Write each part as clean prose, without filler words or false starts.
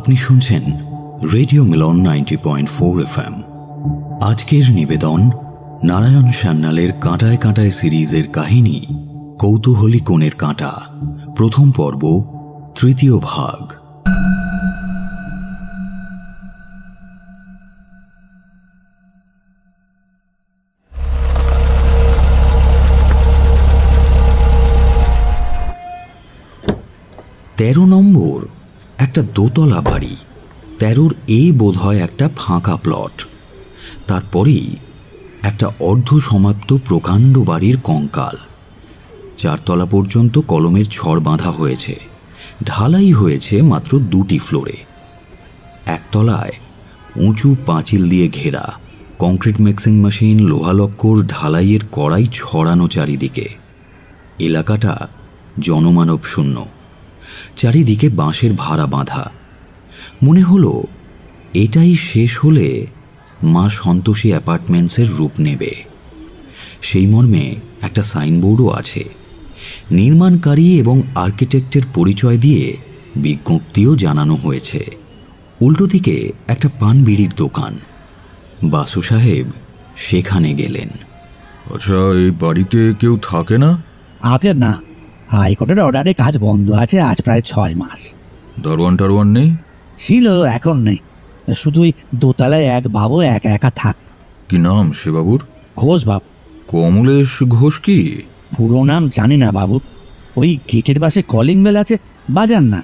আপনি শুনছেন রেডিও মিলন 90.4 FM। আজকের নিবেদন নারায়ণ সান্যালের কাঁটায় কাঁটায় সিরিজের কাহিনী কৌতূহলী কোণের কাঁটা, প্রথম পর্ব, তৃতীয় ভাগ। 13 নম্বর একটা দোতলা বাড়ি। 13 এ বোধ হয় একটা ফাঁকা প্লট। তারপরেই একটা অর্ধ সমাপ্ত প্রকাণ্ড বাড়ির কঙ্কাল। 4 তলা পর্যন্ত কলমের ছড় বাঁধা হয়েছে, ঢালাই হয়েছে মাত্র 2টি ফ্লোরে। 1 তলায় উঁচু পাঁচিল দিয়ে ঘেরা, কংক্রিট মিক্সিং মেশিন, লোহালক্কর, ঢালাইয়ের কড়াই ছড়ানো চারিদিকে। এলাকাটা জনমানব শূন্য, চারিদিকে বাঁশের ভাড়া বাঁধা। মনে হলো এটাই শেষ হলে মা সন্তোষী অ্যাপার্টমেন্টসের রূপ নেবে। সেই মর্মে একটা সাইনবোর্ডও আছে। নির্মাণকারী এবং আর্কিটেক্টের পরিচয় দিয়ে বিজ্ঞপ্তিও জানানো হয়েছে। উল্টো দিকে একটা পান বিড়ির দোকান। বাসু সাহেব সেখানে গেলেন। আচ্ছা, এই বাড়িতে কেউ থাকে না? আগে না, হাইকোর্টের অর্ডারে কাজ বন্ধ আছে আজ প্রায় 6 মাস। দারোয়ান টারোয়ান নেই? ছিল, এখন নেই। শুধু ওই দোতলায় এক বাবু একা একা থাক। কি নাম সে বাবুর? ঘোষ বাবু। কমলেশ ঘোষ? কি পুরো নাম জানি না বাবু। ওই গেটের পাশে কলিং বেল আছে, বাজান না,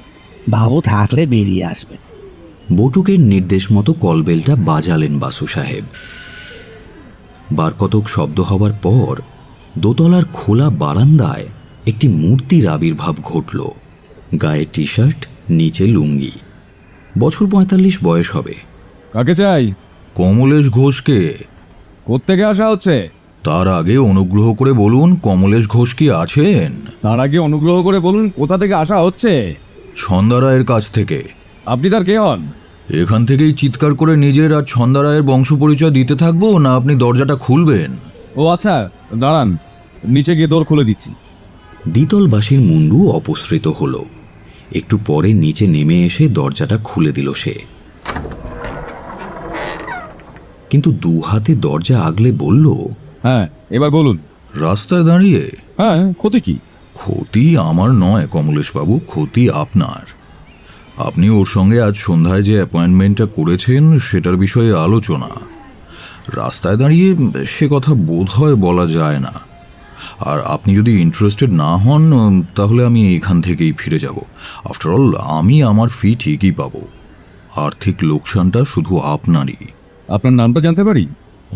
বাবু থাকলে বেরিয়ে আসবে। বটুকের নির্দেশ মতো কলবেলটা বাজালেন বাসু সাহেব। বার কতক শব্দ হবার পর দোতলার খোলা বারান্দায় একটি মূর্তির আবির্ভাব ঘটল। গায়ে টি শার্ট, নিচে লুঙ্গি। বছর 45 বয়স হবে। কাকে চাই? কমলেশ ঘোষকে। কোত্থেকে আসা হচ্ছে? তার আগে অনুগ্রহ করে বলুন কমলেশ ঘোষ কি আছেন? তার আগে অনুগ্রহ করে বলুন কোথা থেকে আসা হচ্ছে? ছন্দারায়ের কাছ থেকে। আপনি তার কে হন? এখান থেকেই চিৎকার করে নিজের আর ছন্দারায়ের বংশ পরিচয় দিতে থাকবো, না আপনি দরজাটা খুলবেন? ও আচ্ছা, দাঁড়ান, নিচে গিয়ে দোর খুলে দিচ্ছি। দ্বিতলবাসীর মুন্ডু অপসৃত হলো। একটু পরে নিচে নেমে এসে দরজাটা খুলে দিল সে। কিন্তু 2 হাতে দরজা আগলে বলল, হ্যাঁ, এবার বলুন। রাস্তায় দাঁড়িয়ে? হ্যাঁ, ক্ষতি কি? ক্ষতি আমার নয় কমলেশবাবু, ক্ষতি আপনার। আপনি ওর সঙ্গে আজ সন্ধ্যায় যে অ্যাপয়েন্টমেন্টটা করেছেন সেটার বিষয়ে আলোচনা। রাস্তায় দাঁড়িয়ে সে কথা বোধহয় বলা যায় না। আর আপনি যদি ইন্টারেস্টেড না হন তাহলে আমি এখান থেকেই ফিরে যাব। আফটার অল আমি আমার ফি ঠিকই পাবো। আর্থিক লোকসানটা শুধু আপনারই। আপনার নামটা জানতে পারি?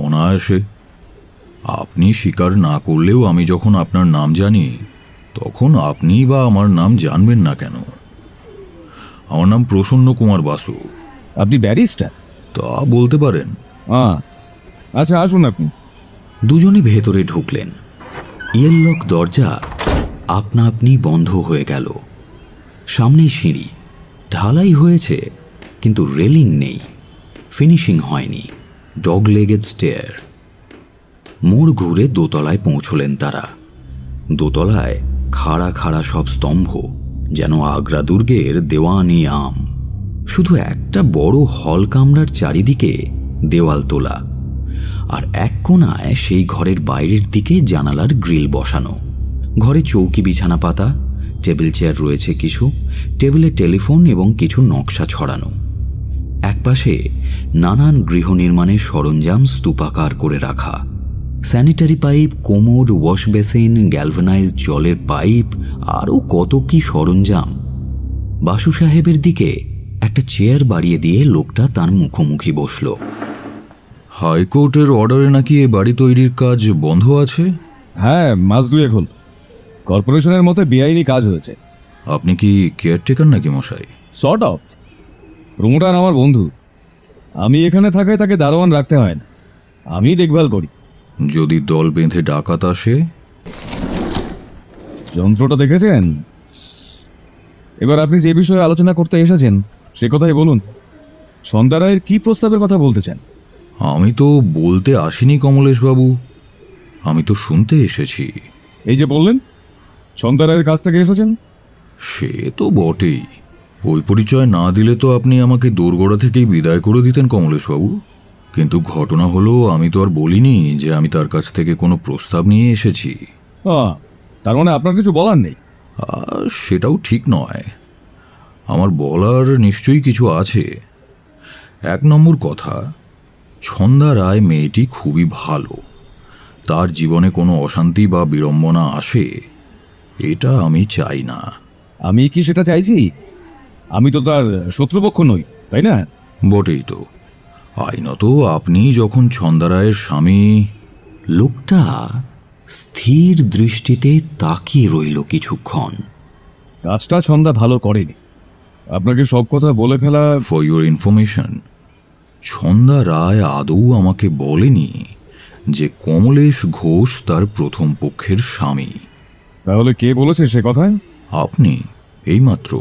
অনায়াসে। আপনি স্বীকার না করলেও আমি যখন আপনার নাম জানি তখন আপনি বা আমার নাম জানবেন না কেন? আমার নাম প্রসন্ন কুমার বাসু। আপনি ব্যারিস্টার? তা বলতে পারেন। আচ্ছা, আসুন আপনি। দুজনে ভেতরে ঢুকলেন। ইয়েললক দরজা আপনা আপনি বন্ধ হয়ে গেল। সামনেই সিঁড়ি, ঢালাই হয়েছে কিন্তু রেলিং নেই, ফিনিশিং হয়নি, ডগ লেগেড স্টেয়ার। মোড় ঘুরে দোতলায় পৌঁছলেন তারা। দোতলায় খাড়া খাড়া সব স্তম্ভ, যেন আগ্রা দুর্গের দেওয়ানি আম। শুধু একটা বড় হল কামরার চারিদিকে দেওয়াল তোলা, আর এক কোণায় সেই ঘরের বাইরের দিকে জানালার গ্রিল বসানো। ঘরে চৌকি বিছানা পাতা, টেবিল চেয়ার রয়েছে কিছু, টেবিলে টেলিফোন এবং কিছু নকশা ছড়ানো। একপাশে নানান গৃহ নির্মাণের সরঞ্জাম স্তূপাকার করে রাখা। Sanitary pipe, commode, wash basin, galvanised জলের পাইপ, আরও কত কি সরঞ্জাম। বাসু সাহেবের দিকে একটা চেয়ার বাড়িয়ে দিয়ে লোকটা তার মুখোমুখি বসল। হাইকোর্টের অর্ডারে নাকি এ বাড়ি তৈরির কাজ বন্ধ আছে? হ্যাঁ, মাস 2 হল। কর্পোরেশনের মতে বেআইনি কাজ হয়েছে। আপনি কি কেয়ারটেকার নাকি মশাই? Sort of. প্রমোটার আমার বন্ধু। আমি এখানে থাকায় তাকে দারোয়ান রাখতে হয় না, আমি দেখভাল করি। যদি দল বেঁধে ডাকাত আসে? যন্ত্রটা দেখেছেন? এবার আপনি যে বিষয়ে আলোচনা করতে এসেছেন সে কথাই বলুন। ছন্দারায়ের কি প্রস্তাবের কথা বলতে চান? আমি তো বলতে আসিনি কমলেশবাবু, আমি তো শুনতে এসেছি। এই যে বললেন ছন্দারায়ের কাছ থেকে এসেছেন। সে তো বটেই, ওই পরিচয় না দিলে তো আপনি আমাকে দোরগোড়া থেকেই বিদায় করে দিতেন কমলেশবাবু। কিন্তু ঘটনা হলো, আমি তো আর বলিনি যে আমি তার কাছ থেকে কোনো প্রস্তাব নিয়ে এসেছি। তার মানে আপনার কিছু বলার নেই? সেটাও ঠিক নয়, আমার বলার নিশ্চয়ই কিছু আছে। 1 নম্বর কথা, ছন্দা রায় মেয়েটি খুবই ভালো। তার জীবনে কোনো অশান্তি বা বিড়ম্বনা আসে, এটা আমি চাই না। আমি কি সেটা চাইছি? আমি তো তার শত্রুপক্ষ নই, তাই না? বটেই তো। আইনত আপনি যখন ছন্দা রায়ের স্বামী। লোকটা স্থির দৃষ্টিতে তাকিয়ে রইল কিছুক্ষণ। কাজটা ছন্দা ভালো করেনি, আপনাকে সব কথা বলে ফেলা। ফর ইউর ইনফরমেশন, ছন্দা রায় আদৌ আমাকে বলেনি যে কমলেশ ঘোষ তার প্রথম পক্ষের স্বামী। তাহলে কে বলেছে সে কথায়? আপনি, এইমাত্র।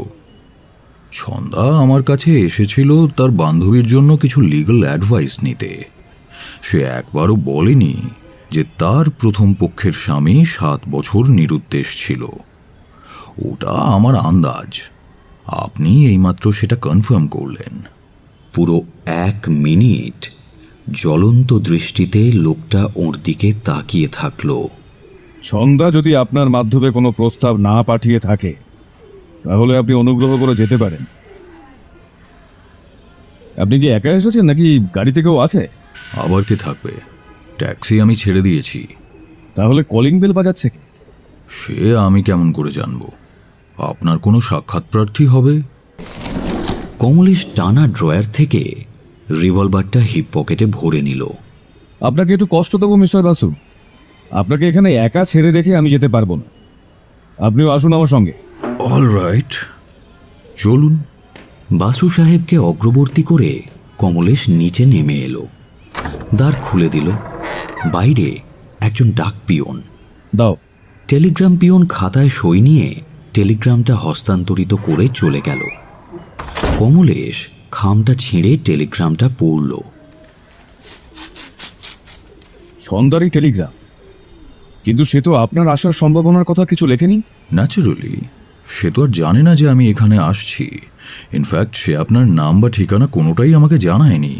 ছন্দা আমার কাছে এসেছিল তার বান্ধবীর জন্য কিছু লিগ্যাল অ্যাডভাইস নিতে। সে একবারও বলেনি যে তার প্রথম পক্ষের স্বামী 7 বছর নিরুদ্দেশ ছিল। ওটা আমার আন্দাজ, আপনি এইমাত্র সেটা কনফার্ম করলেন। পুরো 1 মিনিট জ্বলন্ত দৃষ্টিতে লোকটা ওর দিকে তাকিয়ে থাকলো। ছন্দা যদি আপনার মাধ্যমে কোনো প্রস্তাব না পাঠিয়ে থাকে, তাহলে আপনি অনুগ্রহ করে যেতে পারেন। আপনি কি একা এসেছেন নাকি গাড়িতে কেউ আছে? আবার কে থাকবে? ট্যাক্সি আমি ছেড়ে দিয়েছি। তাহলে কলিং বেল বাজাচ্ছে কে? সে আমি কেমন করে জানবো? আপনার কোনো সাক্ষাৎ প্রার্থী হবে। কমলেশ টানা ড্রয়ার থেকে রিভলভারটা হিপ পকেটে ভরে নিল। আপনাকে একটু কষ্ট দেবো মিস্টার বাসু, আপনাকে এখানে একা ছেড়ে রেখে আমি যেতে পারবো না। আপনিও আসুন আমার সঙ্গে। অল রাইট, চলুন। বাসু সাহেবকে অগ্রবর্তী করে কমলেশ নিচে নেমে এলো। দ্বার খুলে দিল। বাইরে একজন ডাক পিয়ন। দাও। টেলিগ্রাম পিয়ন খাতায় সই নিয়ে টেলিগ্রামটা হস্তান্তরিত করে চলে গেল। কমলেশ খামটা ছিঁড়ে টেলিগ্রামটা পড়ল। ছন্দারই টেলিগ্রাম, কিন্তু সে তো আপনার আসার সম্ভাবনার কথা কিছু লেখেনি। ন্যাচারালি, সে তো আর জানে না যে আমি এখানে আসছি। ইনফ্যাক্ট সে আপনার নাম বা ঠিকানা কোনোটাই আমাকে জানায়নি।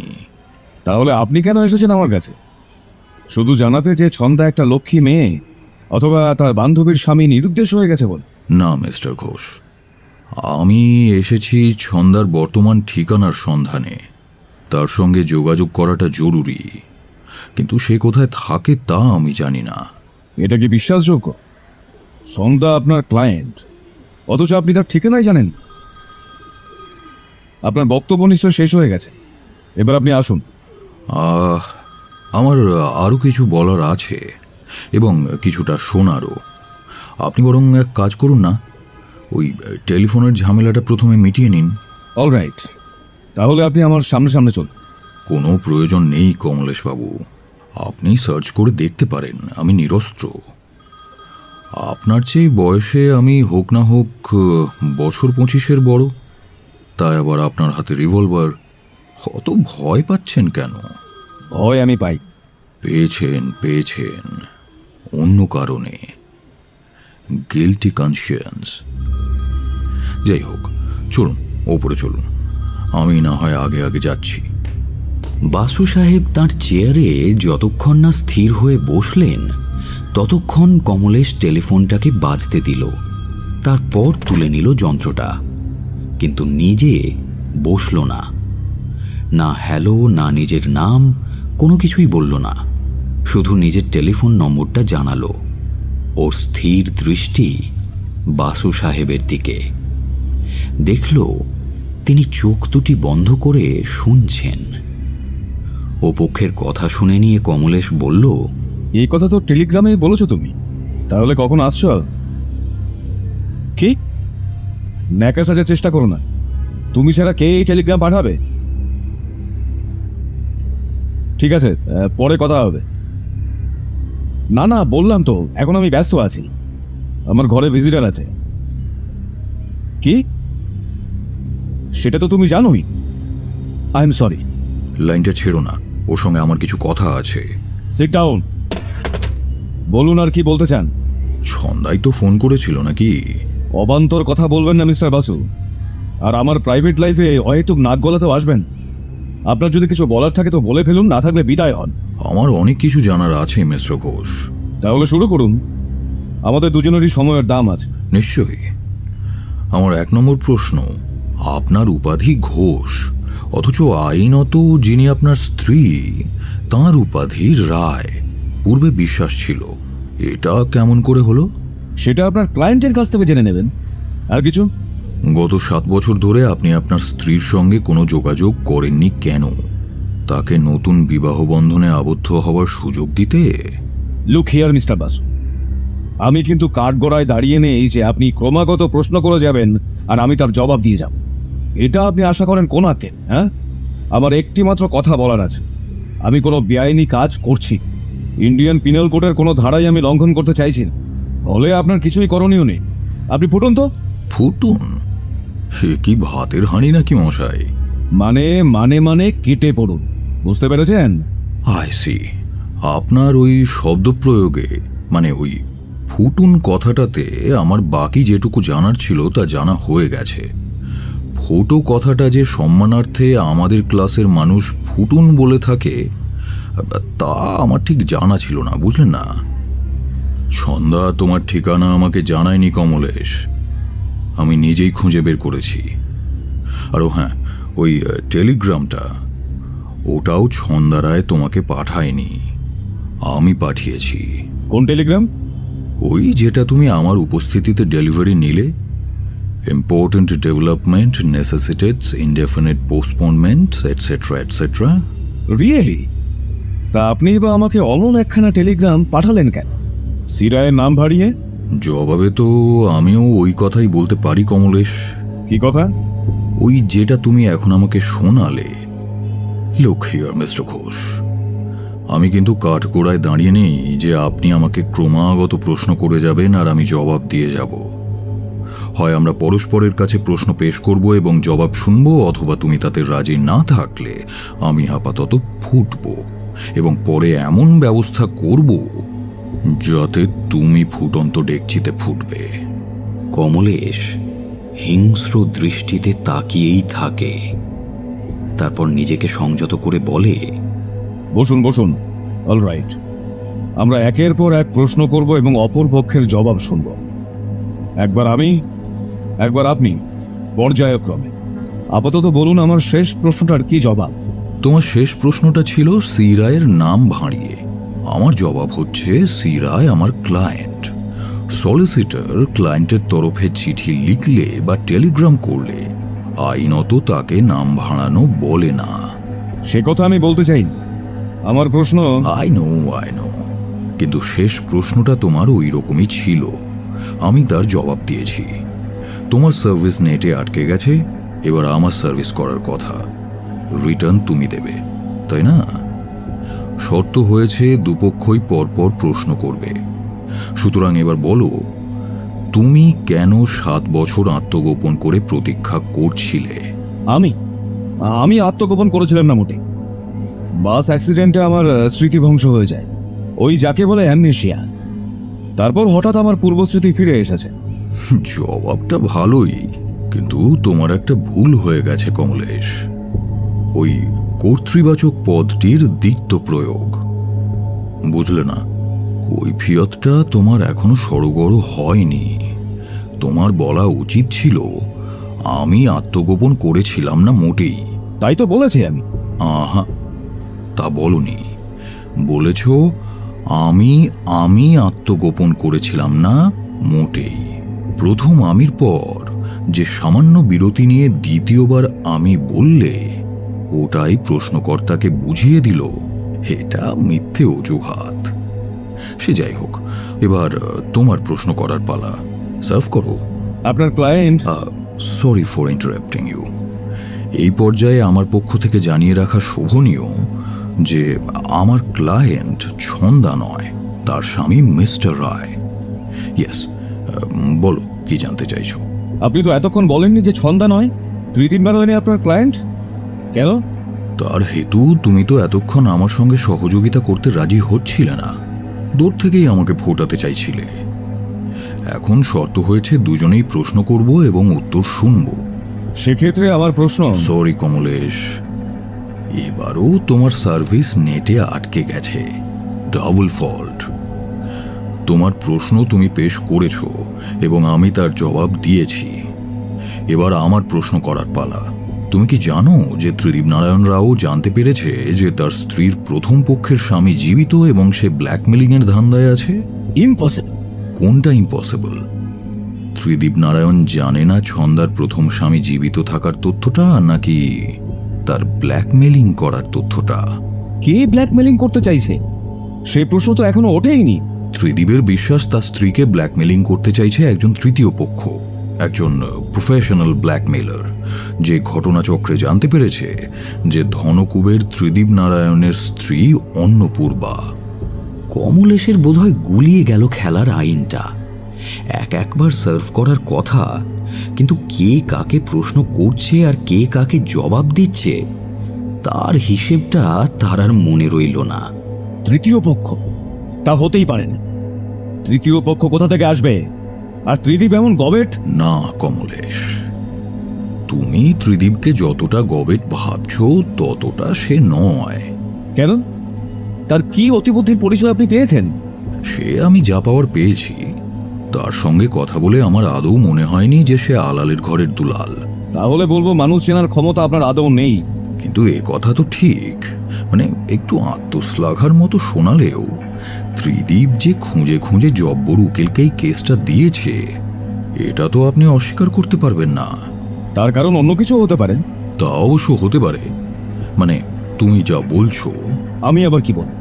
তাহলে আপনি কেন এসেছেন আমার কাছে? শুধু জানাতে যে ছন্দা একটা লক্ষ্মী মেয়ে, অথবা তার বান্ধবীর স্বামী নিরুদ্দেশ হয়ে গেছে বল? না মিস্টার ঘোষ, আমি এসেছি ছন্দার বর্তমান ঠিকানার সন্ধানে। তার সঙ্গে যোগাযোগ করাটা জরুরি, কিন্তু সে কোথায় থাকে তা আমি জানি না। এটা কি বিশ্বাসযোগ্য? ছন্দা আপনার ক্লায়েন্ট, অথচ আপনি তার ঠিকানাই জানেন। আপনার বক্তব্য নিশ্চয় শেষ হয়ে গেছে, এবার আপনি আসুন। আমার আরও কিছু বলার আছে এবং কিছুটা শোনারও। আপনি বরং এক কাজ করুন না, ওই টেলিফোনের ঝামেলাটা প্রথমে মিটিয়ে নিন। অল রাইট, তাহলে আপনি আমার সামনে সামনে চলুন। কোনো প্রয়োজন নেই কমলেশবাবু, আপনি সার্চ করে দেখতে পারেন আমি নিরস্ত্র। আপনার চেয়ে বয়সে আমি হোক না হোক বছর 25-এর বড়, তাই আবার আপনার হাতে রিভলভার। অত ভয় পাচ্ছেন কেন? ভয় আমি পাই। পেয়েছেন অন্য কারণে, গিল্টি কনসিয়েন্স। যাই হোক, চলুন ওপরে চলুন, আমি না হয় আগে আগে যাচ্ছি। বাসু সাহেব তাঁর চেয়ারে যতক্ষণ না স্থির হয়ে বসলেন, ততক্ষণ কমলেশ টেলিফোনটাকে বাজতে দিল। তারপর তুলে নিল যন্ত্রটা, কিন্তু নিজে বসল না। না হ্যালো, না নিজের নাম, কোনো কিছুই বলল না। শুধু নিজের টেলিফোন নম্বরটা জানালো। ওর স্থির দৃষ্টি বাসু সাহেবের দিকে। দেখল তিনি চোখ দুটি বন্ধ করে শুনছেন। ও পক্ষের কথা শুনে নিয়ে কমলেশ বলল, এই কথা তো টেলিগ্রামে বলেছো তুমি, তাহলে কখন আসছো? কি ন্যাকা সাজার চেষ্টা করো না, তুমি ছাড়া কে এই টেলিগ্রাম পাঠাবে? ঠিক আছে, পরে কথা হবে। না না, বললাম তো এখন আমি ব্যস্ত আছি, আমার ঘরে ভিজিটার আছে। কি? সেটা তো তুমি জানোই। I am sorry. লাইনটা ছেড়ো না, ওর সঙ্গে আমার কিছু কথা আছে। Sit down. বলুন, আর কি বলতে চান? ছন্দাই তো ফোন করেছিল নাকি? অবান্তর কথা বলবেন না মিস্টার বাসু, আর আমার প্রাইভেট লাইফে অহেতুক নাক গলাতেও আসবেন। আপনার যদি কিছু বলার থাকে তো বলে ফেলুন, না থাকলে বিদায় হন। আমার অনেক কিছু জানার আছে মিস্টার ঘোষ। তাহলে শুরু করুন, আমাদের দুজনেরই সময়ের দাম আছে। নিশ্চয়ই। আমার 1 নম্বর প্রশ্ন, আপনার উপাধি ঘোষ, অথচ আইনত যিনি আপনার স্ত্রী তাঁর উপাধি রায়। পূর্বে বিশ্বাস ছিল, এটা কেমন করে হলো? সেটা আপনার ক্লায়েন্টের কাছ থেকে জেনে নেবেন। আর কিছু? গত 7 বছর ধরে আপনি আপনার স্ত্রীর সঙ্গে কোনো যোগাযোগ করেননি কেন? তাকে নতুন বিবাহ বন্ধনে আবদ্ধ হওয়ার সুযোগ দিতে? লুক হিয়ার মিস্টার বাসু, আমি কিন্তু কাঠগড়ায় দাঁড়িয়ে নেই যে আপনি ক্রমাগত প্রশ্ন করে যাবেন আর আমি তার জবাব দিয়ে যাব। এটা আপনি আশা করেন কোনাকে? হ্যাঁ, আমার একটি মাত্র কথা বলার আছে, আমি কোনো বেআইনি কাজ করছি। ইন্ডিয়ান পিনাল কোডের কোনো ধারাই আমি লঙ্ঘন করতে চাইছি না। ফলে আপনার কিছুই করণীয় নেই। আপনি ফুটুন তো। ফুটুন? সে কি ভাতের হাঁড়ি নাকি মশাই? মানে মানে মানে কেটে পড়ুন, বুঝতে পেরেছেন? I see. আপনার ওই শব্দ প্রয়োগে, মানে ওই ফুটুন কথাটাতে আমার বাকি যেটুকু জানার ছিল তা জানা হয়ে গেছে। ফোটো কথাটা যে সম্মানার্থে আমাদের ক্লাসের মানুষ ফুটুন বলে থাকে তা আমার ঠিক জানা ছিল না, বুঝলেন না? ছন্দা তোমার ঠিকানা আমাকে জানায়নি কমলেশ, আমি নিজেই খুঁজে বের করেছি। আরও হ্যাঁ, ওই টেলিগ্রামটা ওটাও ছন্দা রায় তোমাকে পাঠায়নি, আমি পাঠিয়েছি। কোন টেলিগ্রাম? ওই যেটা তুমি আমার উপস্থিতিতে ডেলিভারি নিলে। Important development necessitates indefinite postponement etcetera etcetera. Really? তা আপনি বা আমাকে অমন একখানা টেলিগ্রাম পাঠালেন কেন? সিরায়ের নাম ভারিয়ে? জবাবে তো আমিও ওই কথাই বলতে পারি কমলেশ। কি কথা? ওই যেটা তুমি এখন আমাকে শোনালে। লুক হিয়ার মিস্টার ঘোষ, আমি কিন্তু কাঠগোড়ায় দাঁড়িয়ে নেই যে আপনি আমাকে ক্রমাগত প্রশ্ন করে যাবেন আর আমি জবাব দিয়ে যাব। হয় আমরা পরস্পরের কাছে প্রশ্ন পেশ করব এবং জবাব শুনব, অথবা তুমি তাতে রাজি না থাকলে আমি আপাতত ফুটব এবং পরে এমন ব্যবস্থা করব যাতে তুমি ফুটন্ত ডেকচিতে ফুটবে। কমলেশ হিংস্র দৃষ্টিতে তাকিয়েই থাকে, তারপর নিজেকে সংযত করে বলে, বসুন বসুন। অলরাইট, আমরা একের পর এক প্রশ্ন করব এবং অপর পক্ষের জবাব শুনব। একবার আমি, একবার আপনি, পর্যায়ক্রমে। আপাতত বলুন আমার শেষ প্রশ্নটার কি জবাব? তোমার শেষ প্রশ্নটা ছিল সি রায়ের নাম ভাঁড়িয়ে। আমার জবাব হচ্ছে সি রায় আমার ক্লায়েন্ট। সলিসিটর ক্লায়েন্টের তরফে চিঠি লিখলে বা টেলিগ্রাম করলে আইনত তাকে নাম ভাড়ানো বলে না। সে কথা আমি বলতে চাই। আমার প্রশ্ন, আই নো, কিন্তু শেষ প্রশ্নটা তোমার ওই রকমই ছিল, আমি তার জবাব দিয়েছি। তোমার সার্ভিস নেটে আটকে গেছে, এবার আমার সার্ভিস করার কথা, রিটার্ন তুমি দেবে, তাই না? শর্ত হয়েছে দুপক্ষই পরপর প্রশ্ন করবে। সুতরাং এবার বলো, তুমি কেন 7 বছর আত্মগোপন করে প্রতীক্ষা করছিলে? আমি আত্মগোপন করেছিলাম না মোটেই। বাস অ্যাক্সিডেন্টে আমার স্মৃতিভংশ হয়ে যায়, ওই যাকে বলে অ্যামনেশিয়া। তারপর হঠাৎ আমার পূর্বস্মৃতি ফিরে এসেছে। জবাবটা ভালোই, কিন্তু তোমার একটা ভুল হয়ে গেছে কমলেশ। ওই কর্তৃবাচক পদটির দ্বিত্ব প্রয়োগ, বুঝলে না? কৈফিয়তটা তোমার এখনো সড়গড় হয়নি। তোমার বলা উচিত ছিল আমি আত্মগোপন করেছিলাম না মোটেই। তাই তো বলেছি আমি। আহা, তা বলনি। বলেছ আমি আত্মগোপন করেছিলাম না মোটেই। প্রথম আমির পর যে সামান্য বিরতি নিয়ে দ্বিতীয়বার আমি বললে, ওটাই প্রশ্নকর্তাকে বুঝিয়ে দিল এটা মিথ্যে অজুহাত। সে যাই হোক, এবার তোমার প্রশ্ন করার পালা, সার্ভ করো। আপনার client, sorry for interrupting you. এই পর্যায়ে আমার পক্ষ থেকে জানিয়ে রাখা শোভনীয় যে আমার ক্লায়েন্ট ছন্দা নয়, তার স্বামী মিস্টার রায়। ইয়েস, বলো কি জানতে চাইছো? আপনি তো এতক্ষণ বলেননি যে ছন্দা নয়, 3-3 বার হয়নি আপনার ক্লায়েন্ট। কেন? তার হেতু তুমি তো এতক্ষণ আমার সঙ্গে সহযোগিতা করতে রাজি হচ্ছিলে না, দূর থেকেই আমাকে ফোটাতে চাইছিলে। এখন শর্ত হয়েছে দুজনেই প্রশ্ন করব এবং উত্তর শুনব। সেক্ষেত্রে আমার প্রশ্ন, সরি কমলেশ, এবারও তোমার সার্ভিস নেটে আটকে গেছে। Double fault. তোমার প্রশ্ন তুমি পেশ করেছো এবং আমি তার জবাব দিয়েছি। এবার আমার প্রশ্ন করার পালা। তুমি কি জানো যে ত্রিদীপ নারায়ণ রাও জানতে পেরেছে যে তার স্ত্রীর প্রথম পক্ষের স্বামী জীবিত এবং সে ব্ল্যাকমেলিং এর ধান্দায় আছে? ইম্পসিবল। কোনটা ইম্পসিবল? ত্রিদীপ নারায়ণ জানে না ছন্দার প্রথম স্বামী জীবিত থাকার তথ্যটা, নাকি তার ব্ল্যাকমেলিং করার তথ্যটা? কে ব্ল্যাকমেলিং করতে চাইছে সেই প্রশ্ন তো এখনো ওঠেইনি। ত্রিদীপের বিশ্বাস তার স্ত্রীকে ব্ল্যাকমেলিং করতে চাইছে একজন তৃতীয় পক্ষ, একজন প্রফেশনাল ব্ল্যাকমেলার, যে ঘটনাচক্রে জানতে পেরেছে যে ধনকুবের ত্রিদীপ নারায়ণের স্ত্রী অন্নপূর্বা। কমলেশের বোধহয় গুলিয়ে গেল খেলার আইনটা। একবার সার্ভ করার কথা, কিন্তু কে কাকে প্রশ্ন করছে আর কে কাকে জবাব দিচ্ছে তার হিসেবটা তার আর মনে রইল না। তৃতীয় পক্ষ? তা হতেই পারে না। তৃতীয় পক্ষ কোথা থেকে আসবে? আর ত্রিদীপ এমন গবেট? না কমলেশ, তুমি ত্রিদীপকে যতটা গবেট ভাবছো ততটা সে নয়। কেন? তার কি অতিবুদ্ধির পরিচয় আপনি পেয়েছেন? সে আমি যা পাওয়ার পেয়েছি, তার সঙ্গে কথা বলে আমার আদৌ মনে হয়নি যে সে আলালের ঘরের দুলাল। তাহলে বলবো মানুষ চেনার ক্ষমতা আপনার আদৌ নেই। কিন্তু এ কথা তো ঠিক, মানে একটু আত্মশ্লাঘার মতো শোনালেও ত্রিদীপ যে খুঁজে খুঁজে জব্বর উকিলকেই কেসটা দিয়েছে এটা তো আপনি অস্বীকার করতে পারবেন না। তার কারণ অন্য কিছু হতে পারে। তা অবশ্য হতে পারে, মানে তুমি যা বলছো। আমি আবার কি বলবো?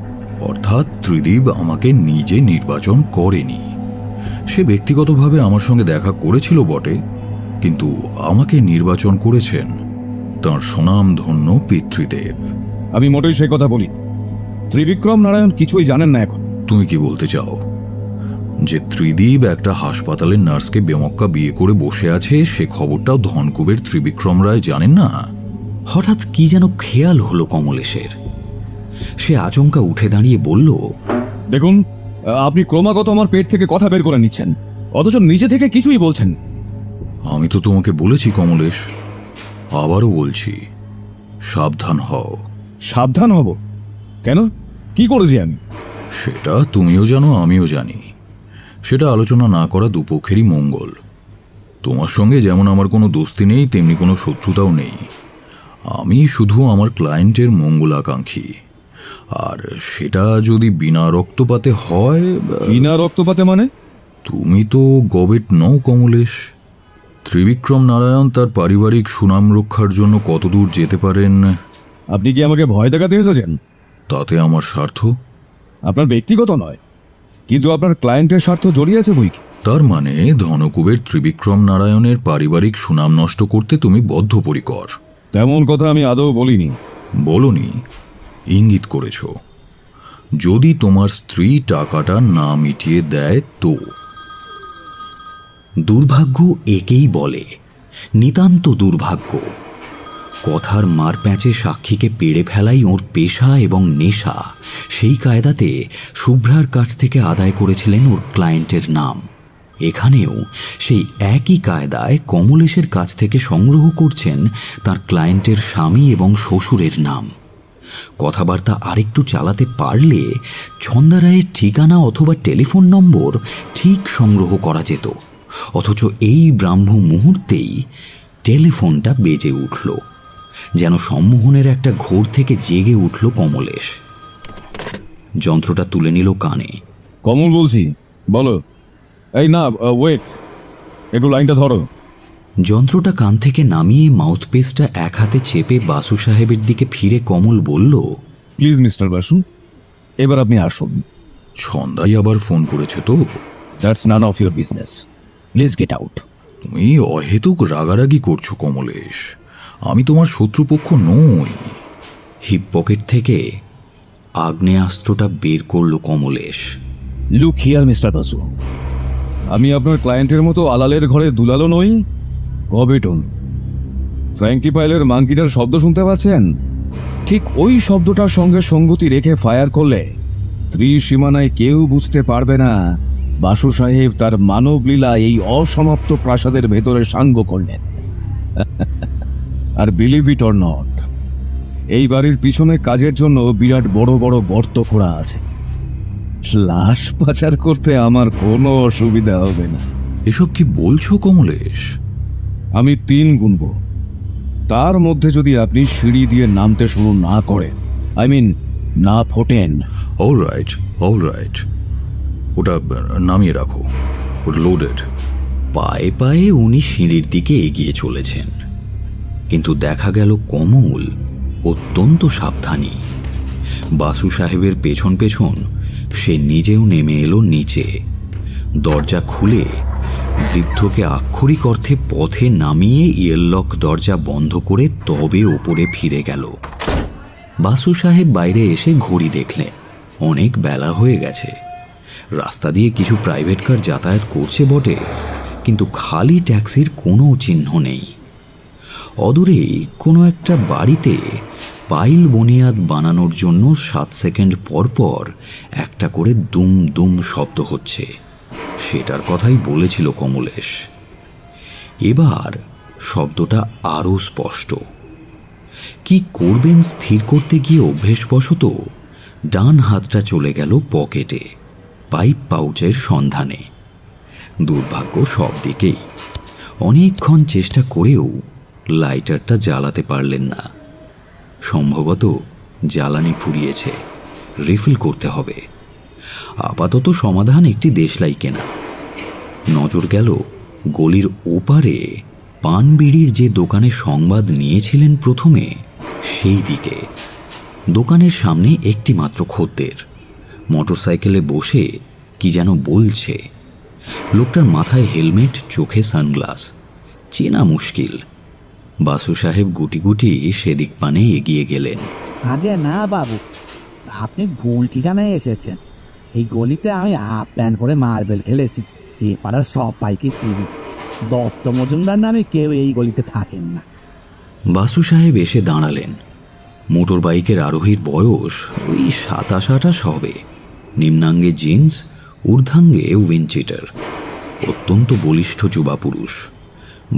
অর্থাৎ ত্রিদীপ আমাকে নিজে নির্বাচন করেনি। সে ব্যক্তিগতভাবে আমার সঙ্গে দেখা করেছিল বটে, কিন্তু আমাকে নির্বাচন করেছেন তাঁর সুনামধন্য পিতৃদেব। আমি মোটেই সেই কথা বলি। ত্রিবিক্রম নারায়ণ কিছুই জানেন না এখন। তুমি কি বলতে চাও যে ত্রিদীপ একটা হাসপাতালের নার্সকে বেমক্কা বিয়ে করে বসে আছে, সে খবরটাও ধনকুবের ত্রিবিক্রম রায় জানেন না? হঠাৎ কি যেন খেয়াল হলো কমলেশের। সে আচমকা উঠে দাঁড়িয়ে বলল, দেখুন, আপনি ক্রমাগত আমার পেট থেকে কথা বের করে নিচ্ছেন, অথচ নিজে থেকে কিছুই বলছেন। আমি তো তোমাকে বলেছি কমলেশ, আবারও বলছি, সাবধান হও। সাবধান হব? কেন? কি করেছি আমি? সেটা তুমিও জানো, আমিও জানি। সেটা আলোচনা না করা দুপক্ষেরই মঙ্গল। তোমার সঙ্গে যেমন আমার কোনো দোস্তি নেই, তেমনি কোনো শত্রুতাও নেই। আমি শুধু আমার ক্লায়েন্টের মঙ্গলাকাঙ্ক্ষী। আর সেটা যদি বিনা রক্তপাতে হয়। বিনা রক্তপাতে মানে? তুমি তো গবেট নও কমলেশ। ত্রিবিক্রম নারায়ণ তার পারিবারিক সুনাম রক্ষার জন্য কতদূর যেতে পারেন। আপনি কি আমাকে ভয় দেখাতে এসেছেন? তাতে আমার স্বার্থ? আপনার ব্যক্তিগত নয়, কিন্তু আপনার ক্লায়েন্টের স্বার্থ জড়িয়ে আছে বই কি। তার মানে ধনকুবের ত্রিবিক্রম নারায়ণের পারিবারিক সুনাম নষ্ট করতে তুমি বদ্ধপরিকর? তেমন কথা আমি আদৌ বলিনি। বলনি, ইঙ্গিত করেছ। যদি তোমার স্ত্রী টাকাটা না মিটিয়ে দেয় তো? দুর্ভাগ্য একেই বলে, নিতান্ত দুর্ভাগ্য। কথার মারপ্যাঁচে সাক্ষীকে পেড়ে ফেলাই ওর পেশা এবং নেশা। সেই কায়দাতে শুভ্রার কাছ থেকে আদায় করেছিলেন ওর ক্লায়েন্টের নাম। এখানেও সেই একই কায়দায় কমলেশের কাছ থেকে সংগ্রহ করছেন তার ক্লায়েন্টের স্বামী এবং শ্বশুরের নাম। কথাবার্তা আরেকটু চালাতে পারলে ছন্দারায়ের ঠিকানা অথবা টেলিফোন নম্বর ঠিক সংগ্রহ করা যেত। অথচ এই ব্রাহ্ম মুহূর্তেই টেলিফোনটা বেজে উঠল। যেন সম্মোহনের একটা ঘোর থেকে জেগে উঠল কমলেশ। যন্ত্রটা তুলে নিল কানে। কমল বলছি, বলো। এই না, ওয়েট, একটু লাইনটা ধরো। যন্ত্রটা কান থেকে নামিয়ে মাউথপিসটা এক হাতে চেপে বাসু সাহেবের দিকে ফিরে কমল বলল, প্লিজ মিস্টার বাসু, এবার আপনি আসুন। ছন্দাই আবার ফোন করেছে তো? That's none of your business, please get out. তুমি অহেতুক রাগারাগি করছো কমলেশ। আমি তোমার শত্রুপক্ষ নই। হিপ পকেট থেকে আগ্নেয়াস্ত্রটা বের করল Kamlesh. Look here mister Basu, আমি আপনার ক্লায়েন্টের মতো আলালের ঘরে দুলালো নই, গবেটন। ফ্র্যাঙ্কি পাইলের মাঙ্কিটার শব্দ শুনতে পাচ্ছেন? ঠিক ওই শব্দটার সঙ্গে সঙ্গতি রেখে ফায়ার করলে ত্রিসীমানায় কেউ বুঝতে পারবে না বাসু সাহেব তার মানবলীলা এই অসমাপ্ত প্রাসাদের ভেতরে সাঙ্গ করলেন। আর বিলিভ ইট অর নট, এই বাড়ির পিছনে কাজের জন্য বিরাট বড় বড় গর্ত খোঁড়া আছে। লাশ পাচার করতে আমার কোনো অসুবিধা হবে না। এসব কি বলছো কমলেশ? আমি 3 গুনবো, তার মধ্যে যদি আপনি সিঁড়ি দিয়ে নামতে শুরু না করেন, আই মিন না ফোটেন। অল রাইট, ওটা নামিয়ে রাখো, ওটা লোডেড। পায়ে পায়ে উনি সিঁড়ির দিকে এগিয়ে চলেছেন, কিন্তু দেখা গেল কমল অত্যন্ত সাবধানী। বাসু সাহেবের পেছন পেছন সে নিজেও নেমে এলো নিচে। দরজা খুলে বৃদ্ধকে আক্ষরিক অর্থে পথে নামিয়ে এয়ারলক দরজা বন্ধ করে তবে ওপরে ফিরে গেল। বাসু সাহেব বাইরে এসে ঘড়ি দেখলেন, অনেক বেলা হয়ে গেছে। রাস্তা দিয়ে কিছু প্রাইভেট কার যাতায়াত করছে বটে, কিন্তু খালি ট্যাক্সির কোনো চিহ্ন নেই। অদূরেই কোনো একটা বাড়িতে পাইল বুনিয়াদ বানানোর জন্য 7 সেকেন্ড পর পর একটা করে দুম দুম শব্দ হচ্ছে, সেটার কথাই বলেছিল কমলেশ। এবার শব্দটা আরও স্পষ্ট। কি করবেন স্থির করতে গিয়ে অভ্যেসবশত ডান হাতটা চলে গেল পকেটে, পাইপ পাউচের সন্ধানে। দুর্ভাগ্য সব দিকেই। অনেকক্ষণ চেষ্টা করেও লাইটারটা জ্বালাতে পারলেন না। সম্ভবত জ্বালানি ফুরিয়েছে, রিফিল করতে হবে। আপাতত সমাধান একটি দেশলাই কেনা। নজর গেল গলির ওপারে পান বিড়ির যে দোকানে সংবাদ নিয়েছিলেন প্রথমে, সেই দিকে। দোকানের সামনে একটি মাত্র খদ্দের মোটরসাইকেলে বসে কি যেন বলছে। লোকটার মাথায় হেলমেট, চোখে সানগ্লাস, চেনা মুশকিল। বাসু সাহেব গুটি গুটি সেদিক পানে এগিয়ে গেলেন। আগে না বাবু, আপনি ভুল ঠিকানায় এসেছেন। এই গলিতে আমি হাফ প্যান্ট করে মার্বেল খেলেছি। এ পাড়ার সব পাইকে চিনি। দত্ত মজুমদার নামে কেউ এই গলিতে থাকেন না। বাসু সাহেব এসে দাঁড়ালেন। মোটর বাইকের আরোহীর বয়স ওই 27-28 হবে। নিম্নাঙ্গে জিন্স, ঊর্ধ্বাঙ্গে উইন্ডচিটার। অত্যন্ত বলিষ্ঠ যুবা পুরুষ।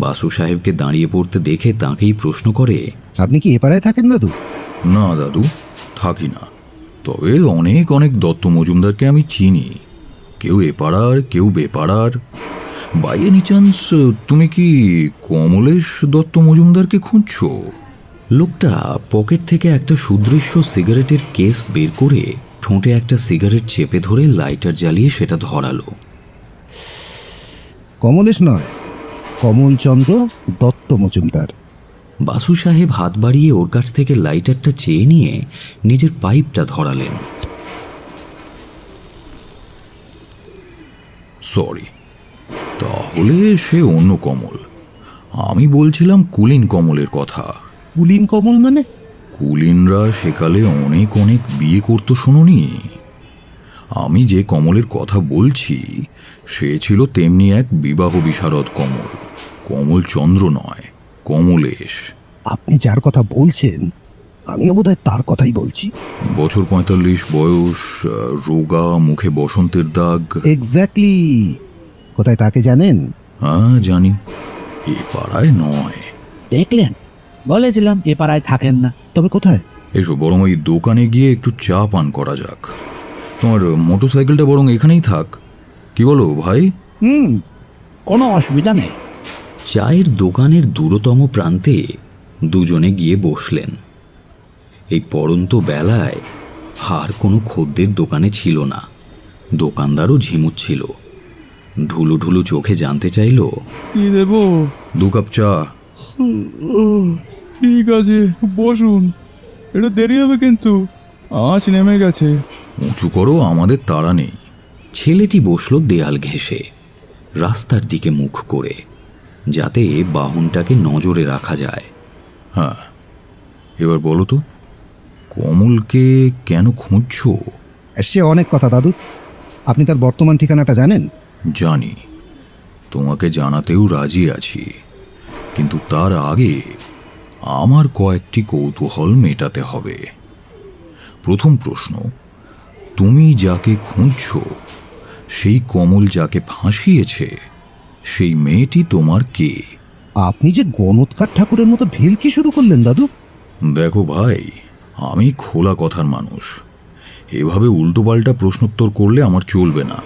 বাসু সাহেবকে দাঁড়িয়ে পড়তে দেখে তাঁকেই প্রশ্ন করে, আপনি কি এ পাড়ায় থাকেন দাদু? না দাদু, থাকি না। তবে অনেক অনেক দত্ত মজুমদারকে আমি চিনি। কেউ এপাড়ার, কেউ বেপাড়ার। বাই এনি চান্স তুমি কি কমলেশ দত্ত মজুমদারকে খুঁজছো? লোকটা পকেট থেকে একটা সুদৃশ্য সিগারেটের কেস বের করে ঠোঁটে একটা সিগারেট চেপে ধরে লাইটার জ্বালিয়ে সেটা ধরালো। কমলেশ নয়, কমলচন্দ্র দত্ত মজুমদার। বাসু সাহেব হাত বাড়িয়ে ওর কাছ থেকে লাইটারটা চেয়ে নিয়ে নিজের পাইপটা ধরালেন। সরি, তাহলে সে অন্য কমল। আমি বলছিলাম কুলীন কমলের কথা। কুলীন কমল মানে? কুলীনরা সেকালে অনেক অনেক বিয়ে করত, শোনোনি? আমি যে কমলের কথা বলছি সে ছিল তেমনি এক বিবাহ বিশারদ কমল। কমলচন্দ্র নয়, কমলেশ। আপনি যার কথা বলছেন আমিও বোধহয় তার কথাই বলছি। বছর 45 বয়স, রোগা, মুখে বসন্তের দাগ। এক্স্যাক্টলি। কোথায় তাকে জানেন? হ্যাঁ জানি, এ পাড়ায় নয়। দেখলেন, বলেছিলাম এ পাড়ায় থাকেন না। তবে কোথায়? এসো বরং ওই দোকানে গিয়ে একটু চা পান করা যাক। তোমার মোটরসাইকেলটা বরং এখানেই থাক, কি বলো ভাই? কোনো অসুবিধা নেই। চায়ের দোকানের দূরতম প্রান্তে দুজনে গিয়ে বসলেন। এই পড়ন্ত বেলায় আর কোনো খদ্দের দোকানে ছিল না। দোকানদারও ঝিমুচ্ছিল। ঢুলু ঢুলু চোখে জানতে চাইল, কি দেবো? 2 কাপ চা। ঠিক আছে, বসুন। এটা দেরি হবে কিন্তু, আঁচ নেমে গেছে। উঁচু করো, আমাদের তাড়া নেই। ছেলেটি বসল দেয়াল ঘেঁষে, রাস্তার দিকে মুখ করে, যাতে বাহনটাকে নজরে রাখা যায়। হ্যাঁ, এবার বলো তো, কমলকে কেন খুঁজছো? সে অনেক কথা দাদু। আপনি তার বর্তমান ঠিকানাটা জানেন? জানি, তোমাকে জানাতেও রাজি আছি, কিন্তু তার আগে আমার কয়েকটি কৌতূহল মেটাতে হবে। প্রথম প্রশ্ন, তুমি যাকে খুঁজছো সেই কমল যাকে ফাঁসিয়েছে সেই মেয়েটি তোমার কে? আপনি যে গণৎকার ঠাকুরের মতো ভেলকি শুরু করলেন দাদু। দেখো ভাই, আমি খোলা কথার মানুষ। এভাবে উল্টোপাল্টা প্রশ্নোত্তর করলে আমার চলবে না।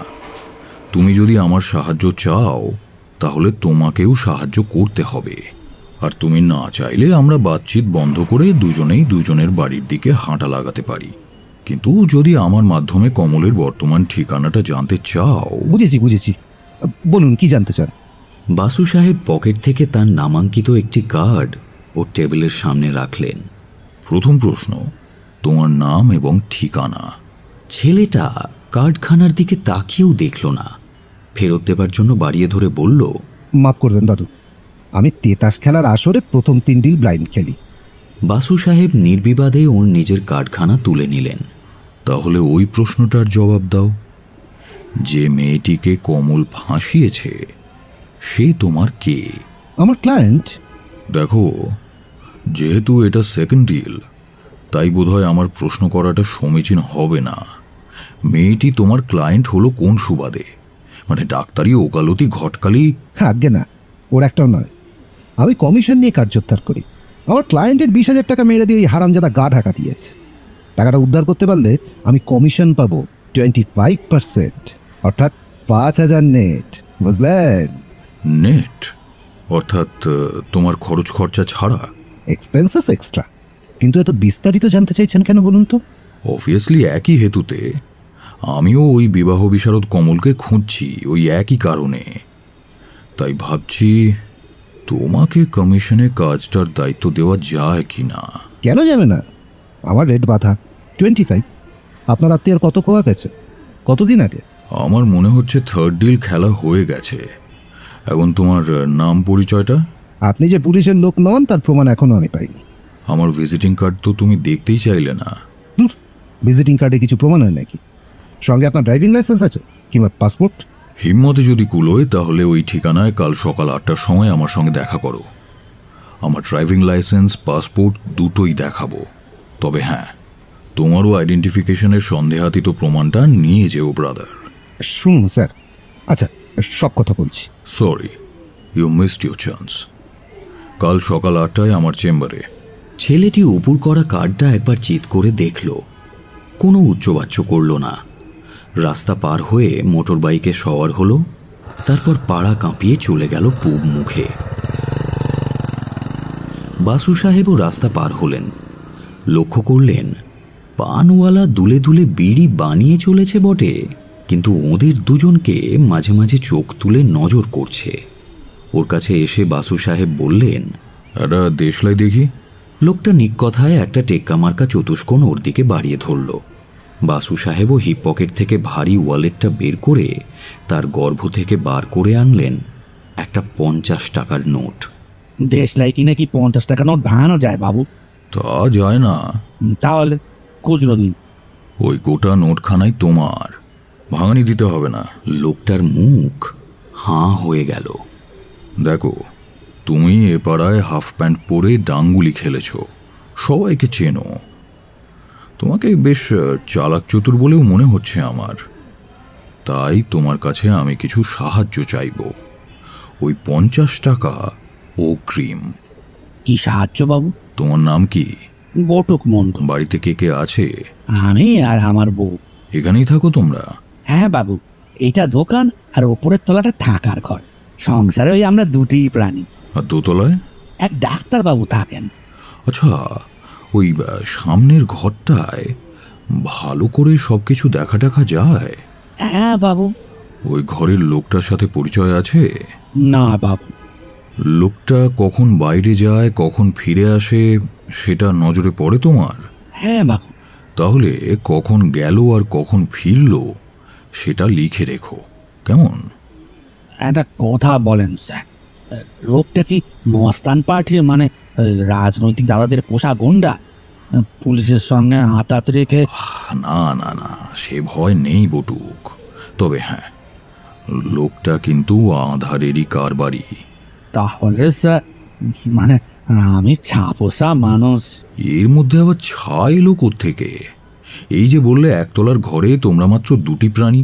তুমি যদি আমার সাহায্য চাও তাহলে তোমাকেও সাহায্য করতে হবে, আর তুমি না চাইলে আমরা বাতচিত বন্ধ করে দুজনেই দুজনের বাড়ির দিকে হাঁটা লাগাতে পারি। কিন্তু যদি আমার মাধ্যমে কমলের বর্তমান ঠিকানাটা জানতে চাও। বুঝেছি, বলুন কি জানতে চান। বাসু সাহেব পকেট থেকে তার নামাঙ্কিত একটি কার্ড ও টেবিলের সামনে রাখলেন। প্রথম প্রশ্ন, তোমার নাম এবং ঠিকানা। ছেলেটা কার্ডখানার দিকে তাকিয়েও দেখল না, ফেরত দেবার জন্য বাড়িয়ে ধরে বলল, মাফ করবেন দাদু, আমি তেতাস খেলার আসরে প্রথম 3 ডিল ব্লাইন্ড খেলি। বাসু সাহেব নির্বিবাদে ওর নিজের কার্ডখানা তুলে নিলেন। তাহলে ওই প্রশ্নটার জবাব দাও। যে মেয়েটিকে কমল ফাঁসিয়েছে সে তোমার কে? আমার ক্লায়েন্ট। দেখো, যেহেতু এটা সেকেন্ড ডিল, তাই বোধহয় আমার প্রশ্ন করাটা সমীচীন হবে না। মেয়েটি তোমার ক্লায়েন্ট হলো কোন সুবাদে? মানে ডাক্তারি, ওকালতি, ঘটকালি? হ্যাঁ, আজ্ঞে না, ওর একটাও নয়। আমি কমিশন নিয়ে কার্যোদ্ধার করি। আমার ক্লায়েন্টের 20,000 টাকা মেরে দিয়ে এই হারামজাদা গা ঢাকা দিয়েছে। টাকাটা উদ্ধার করতে পারলে আমি কমিশন পাবো 25%, অর্থাৎ 5,000 নেট, বুঝলেন? নেট অর্থাৎ তোমার খরচ খরচা ছাড়া? Expenses extra. কিন্তু এত বিস্তারিত জানতে চাইছেন কেন বলুন তো? অবভিয়াসলি একই হেতুতে আমিও ওই বিবাহ বিশারদ কমলকে খুঁজছি, ওই একই কারণে। তাই ভাবছি তোমাকে কমিশনে কাজটার দায়িত্ব দেওয়া যায় কি না। কেন যাবে না? আমার রেট বাধা 25। আপনার আত্মীয়ের কত কোয়া গেছে? কতদিন আগে? আমার মনে হচ্ছে থার্ড ডিল খেলা হয়ে গেছে। এখন তোমার নাম পরিচয়টা? আপনি যে পুলিশের লোক নন তার প্রমাণ এখনো আমি পাইনি। আমার ভিজিটিং কার্ড তো তুমি দেখতেই চাইলে না। দূর, ভিজিটিং কার্ডে কিছু প্রমাণ হয় নাকি? সঙ্গে আপনার ড্রাইভিং লাইসেন্স আছে কিংবা পাসপোর্ট? হিম্মতে যদি কুলোয় তাহলে ওই ঠিকানায় কাল সকাল 8টার সময় আমার সঙ্গে দেখা করো। আমার ড্রাইভিং লাইসেন্স, পাসপোর্ট দুটোই দেখাবো। তবে হ্যাঁ, তোমারও আইডেন্টিফিকেশনের সন্দেহাতীত প্রমাণটা নিয়ে যেও ব্রাদার। শুনুন স্যার, আচ্ছা সব কথা বলছি। Sorry, you missed your chance. কাল সকাল 8টায় আমার চেম্বারে। ছেলেটি উপর করা কার্ডটা একবার চিৎ করে দেখল, কোনো উচ্চবাচ্য করল না। রাস্তা পার হয়ে মোটর বাইকে সওয়ার হলো, তারপর পাড়া কাঁপিয়ে চলে গেল পূব মুখে। বাসু সাহেবও রাস্তা পার হলেন। লক্ষ্য করলেন পানওয়ালা দুলে দুলে বিড়ি বানিয়ে চলেছে বটে, কিন্তু ওদের দুজনকে মাঝে মাঝে চোখ তুলে নজর করছে। ওর কাছে এসে বাসু সাহেব বললেন, একটা দেশলাই দেখি। লোকটা নিককথায় একটা টেক্কা মার্কা চতুষ্কোণ ওর দিকে বাড়িয়ে ধরল। বাসু সাহেবও হিপ পকেট থেকে ভারী ওয়ালেটটা বের করে তার গর্ভ থেকে বার করে আনলেন একটা 50 টাকার নোট। দেশলাই কিনে কি 50 টাকা নোট ভাঙানো যায় বাবু? তা যায় না। তাহলে খুচরো দিন। ওই গোটা নোটখানাই তোমার, ভাঙানি দিতে হবে না। লোকটার মুখ হাঁ হয়ে গেল। দেখো, তুমি এ পাড়ায় হাফ প্যান্ট পরে ডাঙ্গুলি খেলেছ, সবাইকে চেনো। তোমাকে বেশ চালাক চতুর বলেও মনে হচ্ছে আমার। তাই তোমার কাছে আমি কিছু সাহায্য চাইব। ওই 50 টাকা অগ্রিম। কি সাহায্য বাবু? তোমার নাম কি? বটুক মন্ডল। বাড়িতে কে কে আছে? আমি আর আমার বউ। এখানেই থাকো তোমরা? হ্যাঁ বাবু, এটা দোকান আর ওপরের তলাটা থাকার ঘর। সংসারে ওই আমরা দুটিই প্রাণী। আর দোতলায়? এক ডাক্তার বাবু থাকেন। আচ্ছা, ওই সামনের ঘরটায় ভালো করে সবকিছু দেখা টাকা যায়? হ্যাঁ বাবু। ওই ঘরের লোকটার সাথে পরিচয় আছে? না বাবু। লোকটা কখন বাইরে যায়, কখন ফিরে আসে, সেটা নজরে পড়ে তোমার? হ্যাঁ বাবু। তাহলে কখন গেল আর কখন ফিরল সেটা লিখে রেখো, কেমন? একটা কথা বলেন স্যার, লোকটা কি মস্তান পার্টির মানে রাজনৈতিক দাদাদের পোষা গুন্ডা? পুলিশের সঙ্গে হাতাত রেখে? না না না, সে ভয় নেই বটুক। তবে হ্যাঁ, লোকটা কিন্তু আধারেরই কারবারি। তাহলে স্যার মানে আমি ছাপোষা মানুষ। এর মধ্যে আবার ছাই এলো কোত্থেকে? এই যে বললে একতলার ঘরে তোমরা মাত্র দুটি প্রাণী,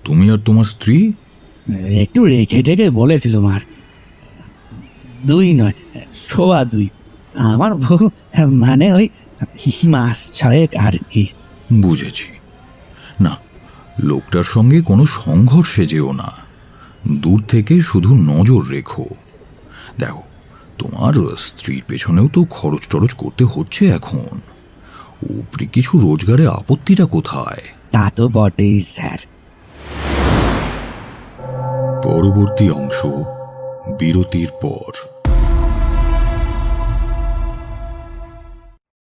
তুমি আর তোমার স্ত্রী। একটু রেখে টেকে বলেছিলাম আর। দুই নয়, সোয়া দুই। আমার বউ মানে ওই মাস ছয়েক আর কি। বুঝেছি। না, লোকটার সঙ্গে কোনো সংঘর্ষে যেও না, দূর থেকে শুধু নজর রেখো। দেখো, তোমার স্ত্রীর পেছনেও তো খরচ টরচ করতে হচ্ছে এখন, উপরি কিছু রোজগারে আপত্তিটা কোথায়? তা তো বটেই স্যার। পরবর্তী অংশ বিরতির পর।